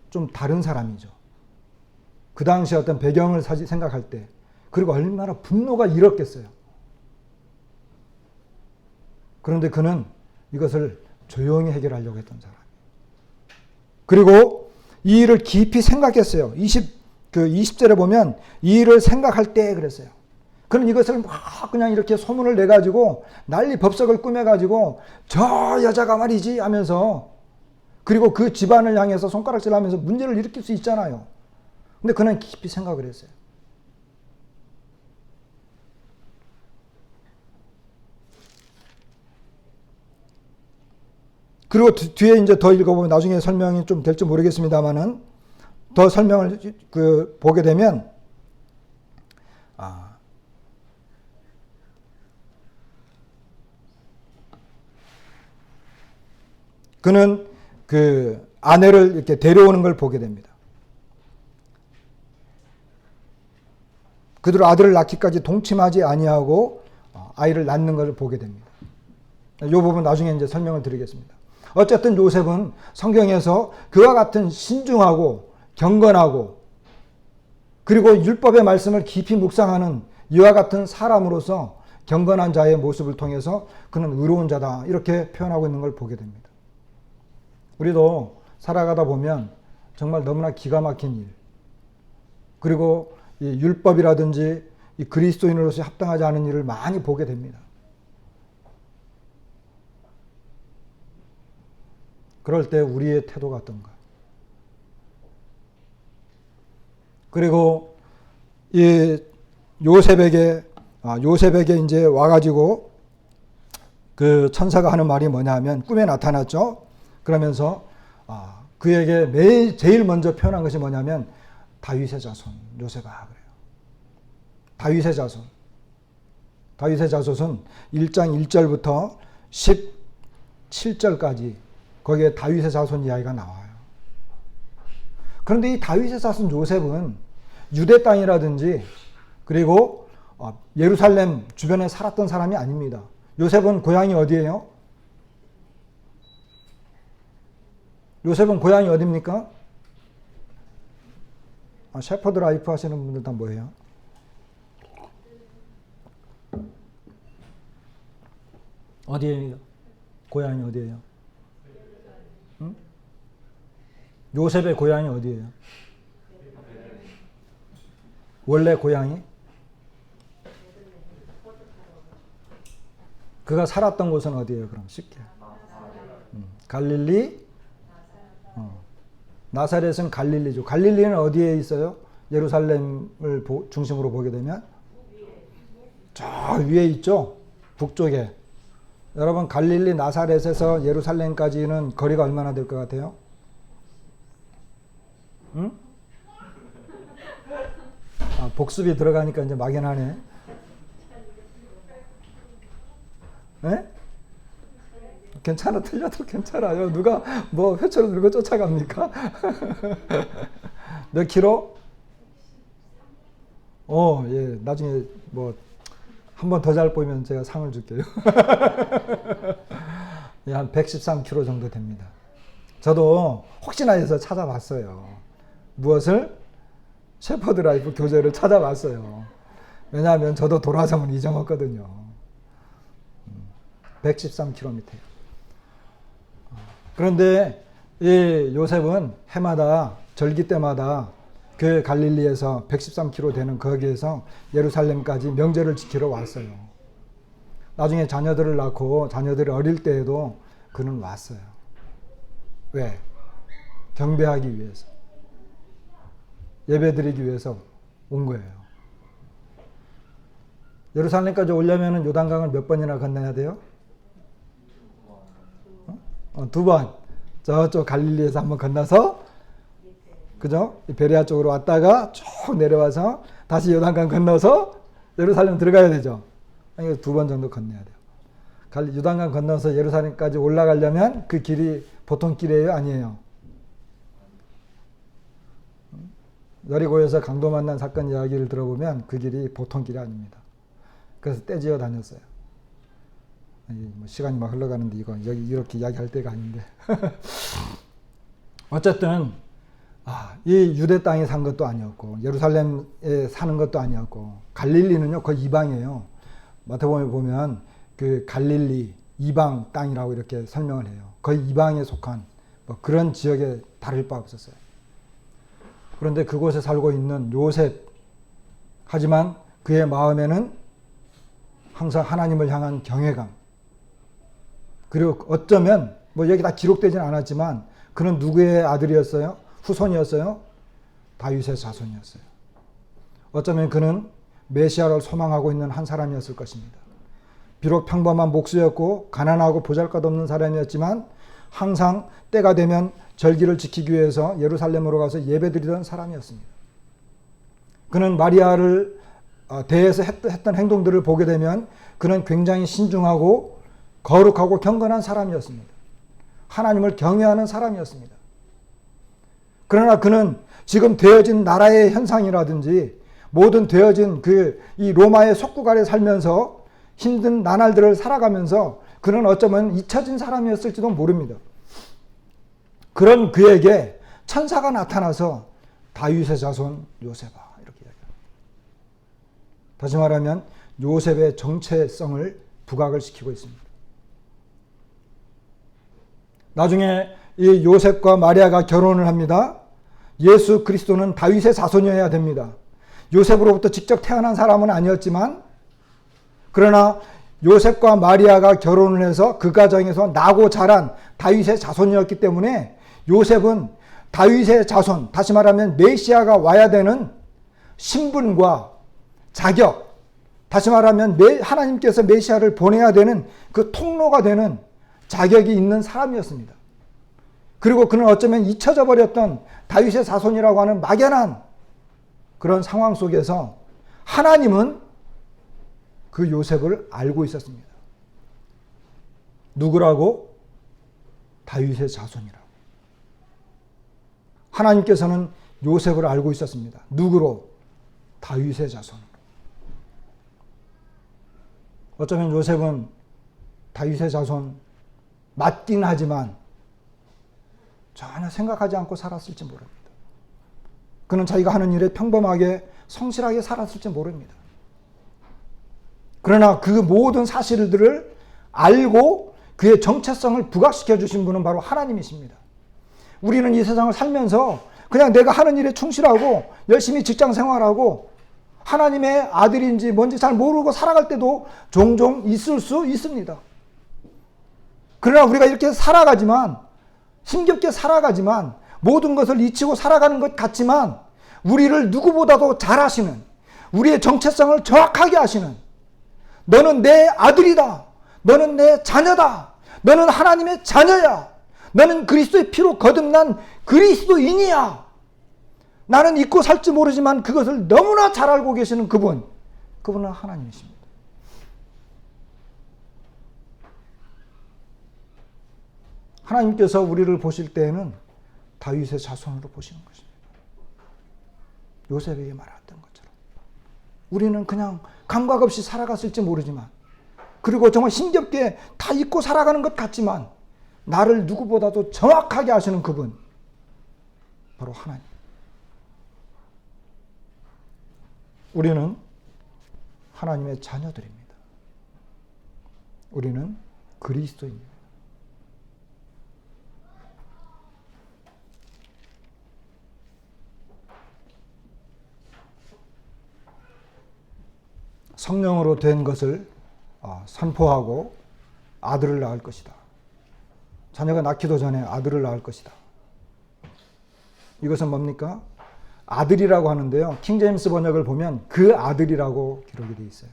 좀 다른 사람이죠. 그 당시 어떤 배경을 생각할 때, 그리고 얼마나 분노가 일었겠어요. 그런데 그는 이것을 조용히 해결하려고 했던 사람. 그리고 이 일을 깊이 생각했어요. 20절에 보면 이 일을 생각할 때 그랬어요. 그는 이것을 막 그냥 이렇게 소문을 내가지고 난리 법석을 꾸며가지고 저 여자가 말이지 하면서, 그리고 그 집안을 향해서 손가락질 하면서 문제를 일으킬 수 있잖아요. 근데 그는 깊이 생각을 했어요. 그리고 뒤에 이제 더 읽어보면 나중에 설명이 좀 될지 모르겠습니다만은 더 설명을 보게 되면 그는 그 아내를 이렇게 데려오는 걸 보게 됩니다. 그대로 아들을 낳기까지 동침하지 아니하고 아이를 낳는 걸 보게 됩니다. 이 부분 나중에 이제 설명을 드리겠습니다. 어쨌든 요셉은 성경에서 그와 같은 신중하고 경건하고 그리고 율법의 말씀을 깊이 묵상하는 이와 같은 사람으로서 경건한 자의 모습을 통해서 그는 의로운 자다 이렇게 표현하고 있는 걸 보게 됩니다. 우리도 살아가다 보면 정말 너무나 기가 막힌 일, 그리고 이 율법이라든지 이 그리스도인으로서 합당하지 않은 일을 많이 보게 됩니다. 그럴 때 우리의 태도가 어떤가? 그리고 이 요셉에게 이제 와가지고 그 천사가 하는 말이 뭐냐 하면 꿈에 나타났죠. 그러면서 그에게 제일 먼저 표현한 것이 뭐냐면 다윗의 자손 요셉아 그래요. 다윗의 자손. 다윗의 자손은 1장 1절부터 17절까지 거기에 다윗의 자손 이야기가 나와요. 그런데 이 다윗의 자손 요셉은 유대 땅이라든지 그리고 예루살렘 주변에 살았던 사람이 아닙니다. 요셉은 고향이 어디예요? 요셉은 고향이 어디입니까? 셰퍼드 라이프 하시는 분들 다 뭐예요? 어디예요? 고향이 어디예요? 응? 요셉의 고향이 어디예요? 원래 고향이? 그가 살았던 곳은 어디예요? 그럼 쉽게. 갈릴리? 나사렛은 갈릴리죠. 갈릴리는 어디에 있어요? 예루살렘을 중심으로 보게 되면 저 위에 있죠. 북쪽에. 여러분 갈릴리 나사렛에서 예루살렘까지는 거리가 얼마나 될 것 같아요? 응? 복습이 들어가니까 이제 막연하네. 네? 괜찮아, 틀려도 괜찮아요. 누가 뭐 회초로 들고 쫓아갑니까? 몇 킬로? 예, 나중에 뭐 한 번 더 잘 보이면 제가 상을 줄게요. 예, 한 113kg 정도 됩니다. 저도 혹시나 해서 찾아봤어요. 무엇을? 셰퍼드 라이프 교재를 찾아봤어요. 왜냐하면 저도 돌아서면 잊어먹거든요. 113km. 그런데 이 요셉은 해마다 절기 때마다 그 갈릴리에서 113km 되는 거기에서 예루살렘까지 명절을 지키러 왔어요. 나중에 자녀들을 낳고 자녀들이 어릴 때에도 그는 왔어요. 왜? 경배하기 위해서. 예배드리기 위해서 온 거예요. 예루살렘까지 오려면 요단강을 몇 번이나 건너야 돼요? 2번. 저쪽 갈릴리에서 한번 건너서, 그죠? 베레아 쪽으로 왔다가 쭉 내려와서 다시 요단강 건너서 예루살렘 들어가야 되죠. 아니, 2번 정도 건너야 돼요. 유단강 건너서 예루살렘까지 올라가려면 그 길이 보통 길이에요? 아니에요? 여리고에서 강도 만난 사건 이야기를 들어보면 그 길이 보통 길이 아닙니다. 그래서 떼지어 다녔어요. 뭐 시간이 막 흘러가는데 이건 여기 이렇게 이야기할 때가 아닌데. 어쨌든 이 유대 땅에 산 것도 아니었고 예루살렘에 사는 것도 아니었고 갈릴리는요 거의 이방이에요. 마태복음에 보면 그 갈릴리 이방 땅이라고 이렇게 설명을 해요. 거의 이방에 속한 뭐 그런 지역에 다를 바 없었어요. 그런데 그곳에 살고 있는 요셉, 하지만 그의 마음에는 항상 하나님을 향한 경외감, 그리고 어쩌면 뭐 여기 다 기록되진 않았지만 그는 누구의 아들이었어요? 후손이었어요? 다윗의 자손이었어요. 어쩌면 그는 메시아를 소망하고 있는 한 사람이었을 것입니다. 비록 평범한 목수였고 가난하고 보잘것없는 사람이었지만 항상 때가 되면 절기를 지키기 위해서 예루살렘으로 가서 예배드리던 사람이었습니다. 그는 마리아를 대해서 했던 행동들을 보게 되면 그는 굉장히 신중하고 거룩하고 경건한 사람이었습니다. 하나님을 경외하는 사람이었습니다. 그러나 그는 지금 되어진 나라의 현상이라든지 모든 되어진 이 로마의 속국 아래 살면서 힘든 나날들을 살아가면서 그는 어쩌면 잊혀진 사람이었을지도 모릅니다. 그런 그에게 천사가 나타나서 다윗의 자손 요셉아 이렇게 이야기합니다. 다시 말하면 요셉의 정체성을 부각을 시키고 있습니다. 나중에 이 요셉과 마리아가 결혼을 합니다. 예수 그리스도는 다윗의 자손이어야 됩니다. 요셉으로부터 직접 태어난 사람은 아니었지만 그러나 요셉과 마리아가 결혼을 해서 그 가정에서 나고 자란 다윗의 자손이었기 때문에 요셉은 다윗의 자손, 다시 말하면 메시아가 와야 되는 신분과 자격, 다시 말하면 하나님께서 메시아를 보내야 되는 그 통로가 되는 자격이 있는 사람이었습니다. 그리고 그는 어쩌면 잊혀져 버렸던 다윗의 자손이라고 하는 막연한 그런 상황 속에서 하나님은 그 요셉을 알고 있었습니다. 누구라고? 다윗의 자손이라고. 하나님께서는 요셉을 알고 있었습니다. 누구로? 다윗의 자손으로. 어쩌면 요셉은 다윗의 자손 맞긴 하지만 전혀 생각하지 않고 살았을지 모릅니다. 그는 자기가 하는 일에 평범하게 성실하게 살았을지 모릅니다. 그러나 그 모든 사실들을 알고 그의 정체성을 부각시켜 주신 분은 바로 하나님이십니다. 우리는 이 세상을 살면서 그냥 내가 하는 일에 충실하고 열심히 직장 생활하고 하나님의 아들인지 뭔지 잘 모르고 살아갈 때도 종종 있을 수 있습니다. 그러나 우리가 이렇게 살아가지만, 힘겹게 살아가지만 모든 것을 잊히고 살아가는 것 같지만 우리를 누구보다도 잘 아시는, 우리의 정체성을 정확하게 아시는, 너는 내 아들이다, 너는 내 자녀다, 너는 하나님의 자녀야, 너는 그리스도의 피로 거듭난 그리스도인이야, 나는 잊고 살지 모르지만 그것을 너무나 잘 알고 계시는 그분은 하나님이십니다. 하나님께서 우리를 보실 때에는 다윗의 자손으로 보시는 것입니다. 요셉에게 말했던 것처럼 우리는 그냥 감각 없이 살아갔을지 모르지만, 그리고 정말 힘겹게 다 잊고 살아가는 것 같지만 나를 누구보다도 정확하게 아시는 그분, 바로 하나님. 우리는 하나님의 자녀들입니다. 우리는 그리스도입니다. 성령으로 된 것을 선포하고 아들을 낳을 것이다. 자녀가 낳기도 전에 아들을 낳을 것이다. 이것은 뭡니까? 아들이라고 하는데요. 킹제임스 번역을 보면 그 아들이라고 기록이 되어 있어요.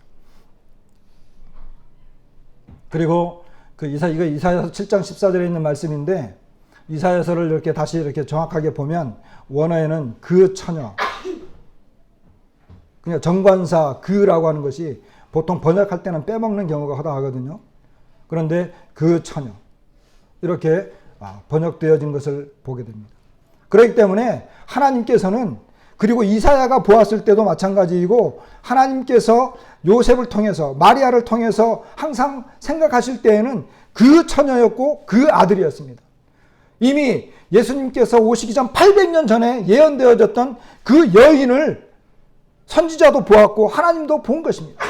그리고 이거 이사야서 7장 14절에 있는 말씀인데, 이사야서를 이렇게 다시 이렇게 정확하게 보면 원어에는 그 처녀, 그냥 정관사 그라고 하는 것이 보통 번역할 때는 빼먹는 경우가 허다하거든요. 그런데 그 처녀 이렇게 번역되어진 것을 보게 됩니다. 그렇기 때문에 하나님께서는, 그리고 이사야가 보았을 때도 마찬가지이고, 하나님께서 요셉을 통해서, 마리아를 통해서 항상 생각하실 때에는 그 처녀였고 그 아들이었습니다. 이미 예수님께서 오시기 전 800년 전에 예언되어졌던 그 여인을 선지자도 보았고 하나님도 본 것입니다.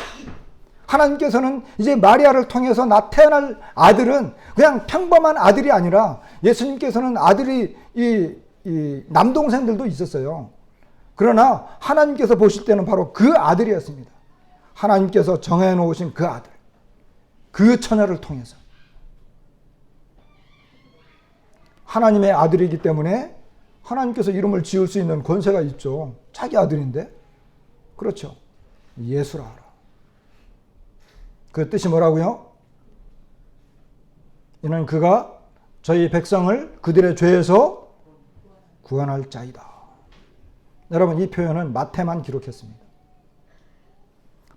하나님께서는 이제 마리아를 통해서 태어날 아들은 그냥 평범한 아들이 아니라, 예수님께서는 아들이 이 남동생들도 있었어요. 그러나 하나님께서 보실 때는 바로 그 아들이었습니다. 하나님께서 정해 놓으신 그 아들, 그 처녀를 통해서. 하나님의 아들이기 때문에 하나님께서 이름을 지을 수 있는 권세가 있죠. 자기 아들인데. 그렇죠. 예수라 하라. 그 뜻이 뭐라고요? 이는 그가 저희 백성을 그들의 죄에서 구원할 자이다. 여러분, 이 표현은 마태만 기록했습니다.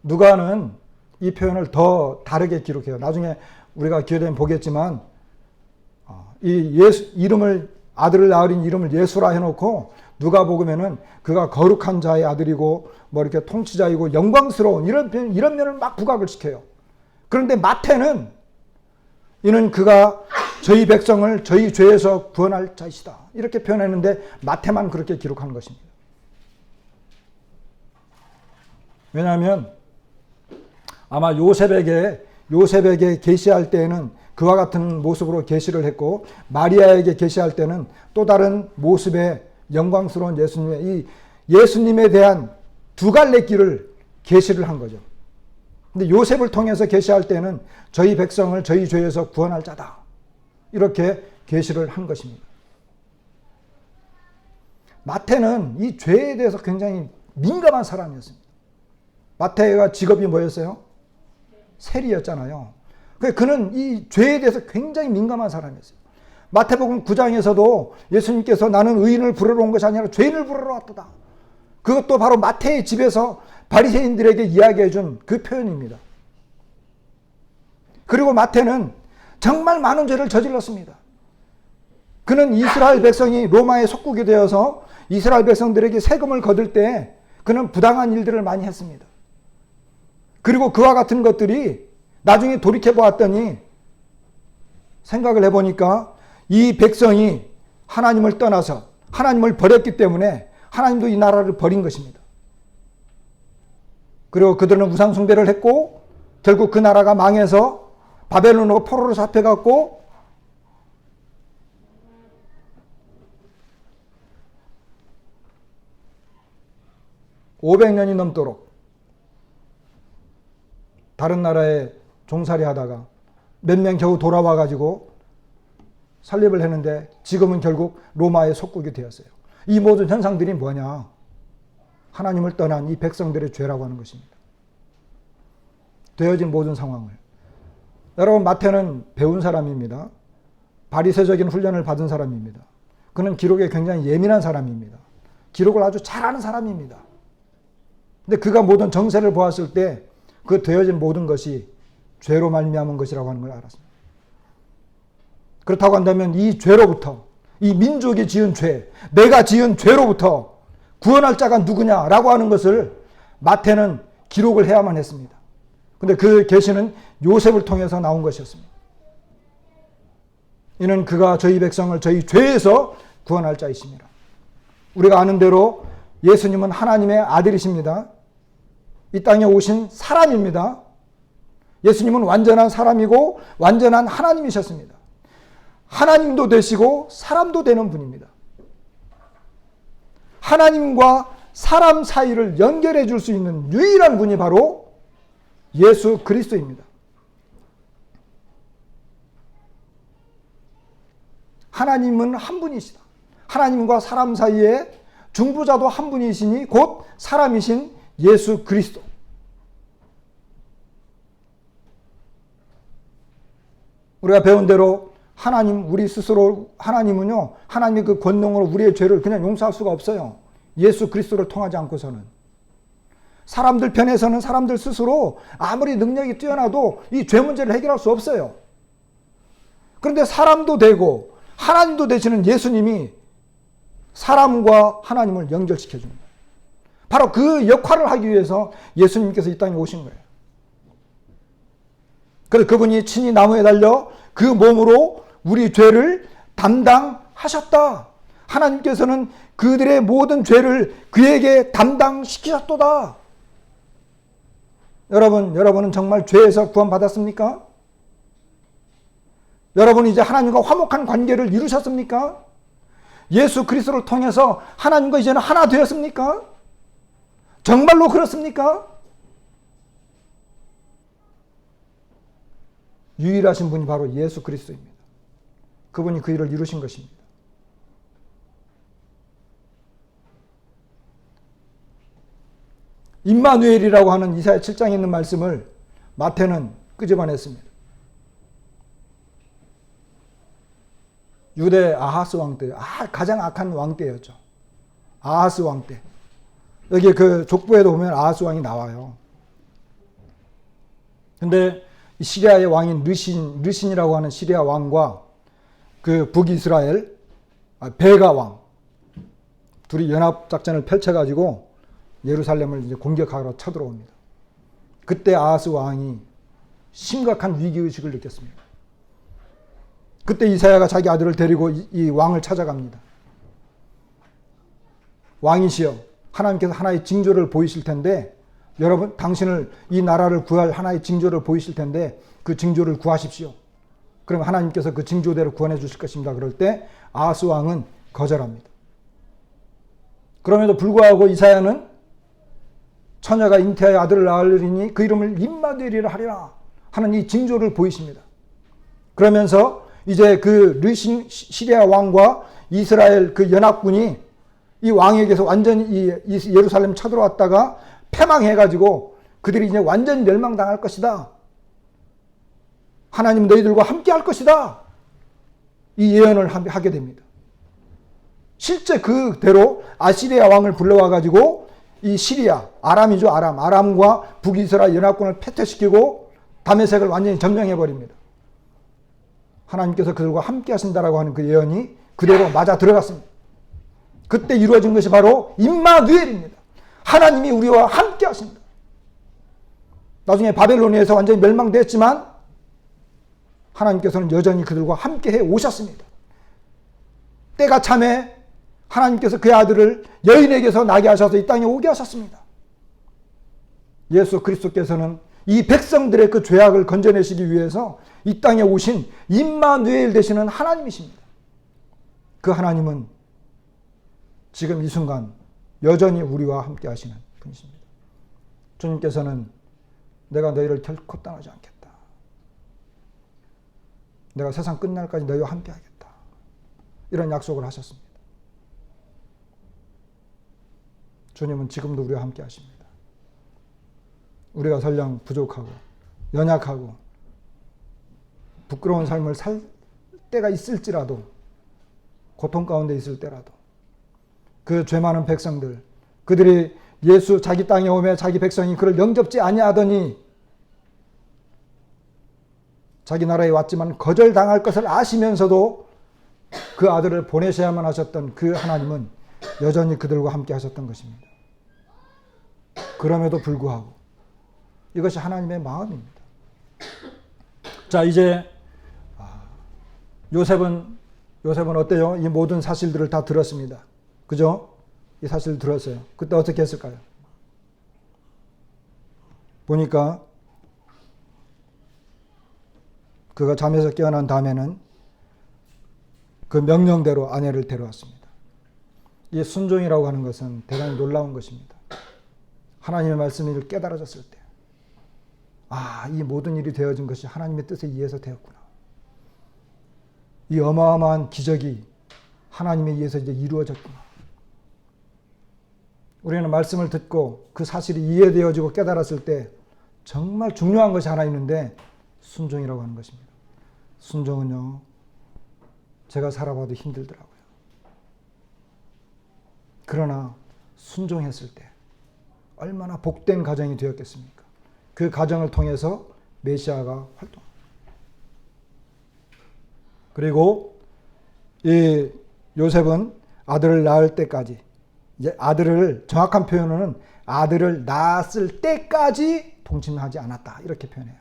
누가는 이 표현을 더 다르게 기록해요. 나중에 우리가 기회 되면 보겠지만, 이 예수 이름을, 아들을 낳으린 이름을 예수라 해놓고 누가복음에는 그가 거룩한 자의 아들이고 뭐 이렇게 통치자이고 영광스러운 이런 면을 막 부각을 시켜요. 그런데 마태는 이는 그가 저희 백성을 저희 죄에서 구원할 자이시다 이렇게 표현했는데, 마태만 그렇게 기록한 것입니다. 왜냐하면 아마 요셉에게 계시할 때에는 그와 같은 모습으로 계시를 했고, 마리아에게 계시할 때는 또 다른 모습의 영광스러운 예수님에 대한 두 갈래 길을 계시를 한 거죠. 근데 요셉을 통해서 계시할 때는 저희 백성을 저희 죄에서 구원할 자다 이렇게 계시를 한 것입니다. 마태는 이 죄에 대해서 굉장히 민감한 사람이었습니다. 마태가 직업이 뭐였어요? 세리였잖아요. 그는 이 죄에 대해서 굉장히 민감한 사람이었어요. 마태복음 9장에서도 예수님께서 나는 의인을 부르러 온 것이 아니라 죄인을 부르러 왔다. 그것도 바로 마태의 집에서 바리새인들에게 이야기해 준 그 표현입니다. 그리고 마태는 정말 많은 죄를 저질렀습니다. 그는 이스라엘 백성이 로마의 속국이 되어서 이스라엘 백성들에게 세금을 거둘 때 그는 부당한 일들을 많이 했습니다. 그리고 그와 같은 것들이 나중에 돌이켜 보았더니, 생각을 해보니까 이 백성이 하나님을 떠나서 하나님을 버렸기 때문에 하나님도 이 나라를 버린 것입니다. 그리고 그들은 우상 숭배를 했고 결국 그 나라가 망해서 바벨론으로 포로로 잡혀갔고, (500년이) 넘도록 다른 나라에 종살이 하다가 몇 명 겨우 돌아와 가지고 설립을 했는데, 지금은 결국 로마의 속국이 되었어요. 이 모든 현상들이 뭐냐? 하나님을 떠난 이 백성들의 죄라고 하는 것입니다. 되어진 모든 상황을. 여러분, 마태는 배운 사람입니다. 바리새적인 훈련을 받은 사람입니다. 그는 기록에 굉장히 예민한 사람입니다. 기록을 아주 잘하는 사람입니다. 근데 그가 모든 정세를 보았을 때 그 되어진 모든 것이 죄로 말미암은 것이라고 하는 걸 알았습니다. 그렇다고 한다면 이 죄로부터, 이 민족이 지은 죄, 내가 지은 죄로부터 구원할 자가 누구냐라고 하는 것을 마태는 기록을 해야만 했습니다. 근데 그 계시는 요셉을 통해서 나온 것이었습니다. 이는 그가 저희 백성을 저희 죄에서 구원할 자이십니다. 우리가 아는 대로 예수님은 하나님의 아들이십니다. 이 땅에 오신 사람입니다. 예수님은 완전한 사람이고 완전한 하나님이셨습니다. 하나님도 되시고 사람도 되는 분입니다. 하나님과 사람 사이를 연결해 줄 수 있는 유일한 분이 바로 예수 그리스도입니다. 하나님은 한 분이시다. 하나님과 사람 사이에 중보자도 한 분이시니 곧 사람이신 예수 그리스도. 우리가 배운 대로 하나님, 우리 스스로, 하나님은요, 하나님의 그 권능으로 우리의 죄를 그냥 용서할 수가 없어요. 예수 그리스도를 통하지 않고서는. 사람들 편에서는 사람들 스스로 아무리 능력이 뛰어나도 이 죄 문제를 해결할 수 없어요. 그런데 사람도 되고 하나님도 되시는 예수님이 사람과 하나님을 연결시켜 주는 거예요. 바로 그 역할을 하기 위해서 예수님께서 이 땅에 오신 거예요. 그래서 그분이 친히 나무에 달려 그 몸으로 우리 죄를 담당하셨다. 하나님께서는 그들의 모든 죄를 그에게 담당시키셨도다. 여러분은 정말 죄에서 구원받았습니까? 여러분이 이제 하나님과 화목한 관계를 이루셨습니까? 예수 그리스도를 통해서 하나님과 이제는 하나 되었습니까? 정말로 그렇습니까? 유일하신 분이 바로 예수 그리스도입니다. 그분이 그 일을 이루신 것입니다. 임마누엘이라고 하는 이사야 7장에 있는 말씀을 마태는 끄집어냈습니다. 유대 아하스 왕 때, 가장 악한 왕 때였죠. 아하스 왕 때. 여기 그 족보에도 보면 아하스 왕이 나와요. 근데 시리아의 왕인 르신이라고 하는 시리아 왕과 그 북이스라엘 베가 왕 둘이 연합작전을 펼쳐가지고 예루살렘을 이제 공격하러 쳐들어옵니다. 그때 아하스 왕이 심각한 위기의식을 느꼈습니다. 그때 이사야가 자기 아들을 데리고 이 왕을 찾아갑니다. 왕이시여, 하나님께서 하나의 징조를 보이실 텐데, 여러분 당신을 이 나라를 구할 하나의 징조를 보이실 텐데 그 징조를 구하십시오. 그러면 하나님께서 그 징조대로 구원해 주실 것입니다. 그럴 때 아하스 왕은 거절합니다. 그럼에도 불구하고 이사야는 처녀가 잉태하여 아들을 낳으리니 그 이름을 임마누엘이라 하리라 하는 이 징조를 보이십니다. 그러면서 이제 그 르신 시리아 왕과 이스라엘 그 연합군이 이 왕에게서 완전히 이 예루살렘 쳐들어왔다가 패망해가지고 그들이 이제 완전히 멸망당할 것이다. 하나님 너희들과 함께 할 것이다. 이 예언을 하게 됩니다. 실제 그대로 아시리아 왕을 불러와가지고 이 시리아, 아람이죠, 아람과 북이스라엘 연합군을 패퇴시키고 다메섹을 완전히 점령해버립니다. 하나님께서 그들과 함께 하신다라고 하는 그 예언이 그대로 맞아 들어갔습니다. 그때 이루어진 것이 바로 임마누엘입니다. 하나님이 우리와 함께 하신다. 나중에 바벨론에서 완전히 멸망됐지만 하나님께서는 여전히 그들과 함께 해 오셨습니다. 때가 참에 하나님께서 그의 아들을 여인에게서 나게 하셔서 이 땅에 오게 하셨습니다. 예수 그리스도께서는 이 백성들의 그 죄악을 건져내시기 위해서 이 땅에 오신 임마누엘 되시는 하나님이십니다. 그 하나님은 지금 이 순간 여전히 우리와 함께 하시는 분이십니다. 주님께서는 내가 너희를 결코 떠나지 않겠다. 내가 세상 끝날까지 너희와 함께 하겠다. 이런 약속을 하셨습니다. 주님은 지금도 우리와 함께 하십니다. 우리가 설령 부족하고 연약하고 부끄러운 삶을 살 때가 있을지라도, 고통 가운데 있을 때라도 그 죄 많은 백성들, 그들이 예수 자기 땅에 오매 자기 백성이 그를 영접지 아니하더니 자기 나라에 왔지만 거절당할 것을 아시면서도 그 아들을 보내셔야만 하셨던 그 하나님은 여전히 그들과 함께 하셨던 것입니다. 그럼에도 불구하고 이것이 하나님의 마음입니다. 자, 이제 요셉은 어때요? 이 모든 사실들을 다 들었습니다. 그죠? 이 사실을 들었어요. 그때 어떻게 했을까요? 보니까 그가 잠에서 깨어난 다음에는 그 명령대로 아내를 데려왔습니다. 이 순종이라고 하는 것은 대단히 놀라운 것입니다. 하나님의 말씀을 깨달아졌을 때, 이 모든 일이 되어진 것이 하나님의 뜻에 의해서 되었구나. 이 어마어마한 기적이 하나님에 의해서 이제 이루어졌구나. 우리는 말씀을 듣고 그 사실이 이해되어지고 깨달았을 때 정말 중요한 것이 하나 있는데 순종이라고 하는 것입니다. 순종은요, 제가 살아봐도 힘들더라고요. 그러나 순종했을 때 얼마나 복된 가정이 되었겠습니까? 그 가정을 통해서 메시아가 활동. 그리고 이 요셉은 아들을 낳을 때까지, 이제 아들을, 정확한 표현은 아들을 낳았을 때까지 동침하지 않았다, 이렇게 표현해요.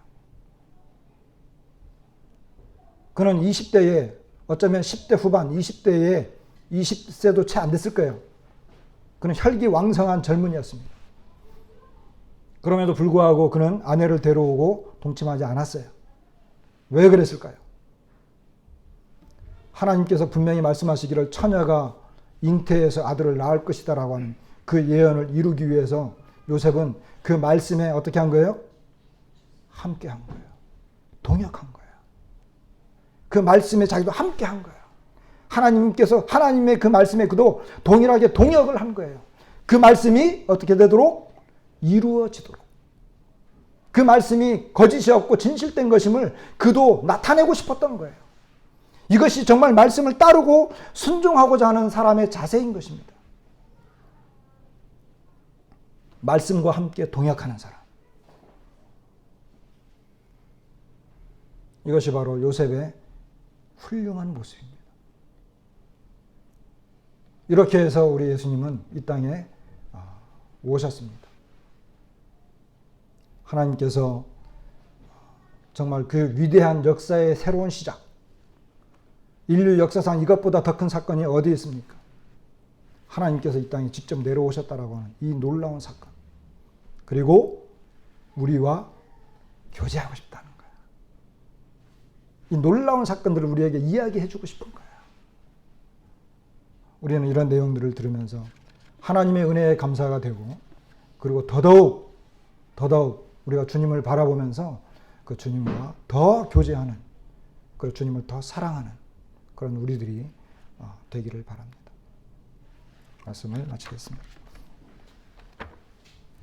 그는 20대에, 어쩌면 10대 후반, 20대에 20세도 채 안 됐을 거예요. 그는 혈기왕성한 젊은이였습니다. 그럼에도 불구하고 그는 아내를 데려오고 동침하지 않았어요. 왜 그랬을까요? 하나님께서 분명히 말씀하시기를 처녀가 잉태해서 아들을 낳을 것이다 라고 하는 그 예언을 이루기 위해서 요셉은 그 말씀에 어떻게 한 거예요? 함께 한 거예요. 동역한 거예요. 그 말씀에 자기도 함께 한 거예요. 하나님께서 하나님의 그 말씀에 그도 동일하게 동역을 한 거예요. 그 말씀이 어떻게 되도록? 이루어지도록. 그 말씀이 거짓이 없고 진실된 것임을 그도 나타내고 싶었던 거예요. 이것이 정말 말씀을 따르고 순종하고자 하는 사람의 자세인 것입니다. 말씀과 함께 동역하는 사람. 이것이 바로 요셉의 훌륭한 모습입니다. 이렇게 해서 우리 예수님은 이 땅에 오셨습니다. 하나님께서 정말 그 위대한 역사의 새로운 시작, 인류 역사상 이것보다 더 큰 사건이 어디 있습니까? 하나님께서 이 땅에 직접 내려오셨다라고 하는 이 놀라운 사건. 그리고 우리와 교제하고 싶다는 거예요. 이 놀라운 사건들을 우리에게 이야기해 주고 싶은 거예요. 우리는 이런 내용들을 들으면서 하나님의 은혜에 감사가 되고, 그리고 더더욱 우리가 주님을 바라보면서 그 주님과 더 교제하는, 그 주님을 더 사랑하는 그런 우리들이 되기를 바랍니다. 말씀을 마치겠습니다.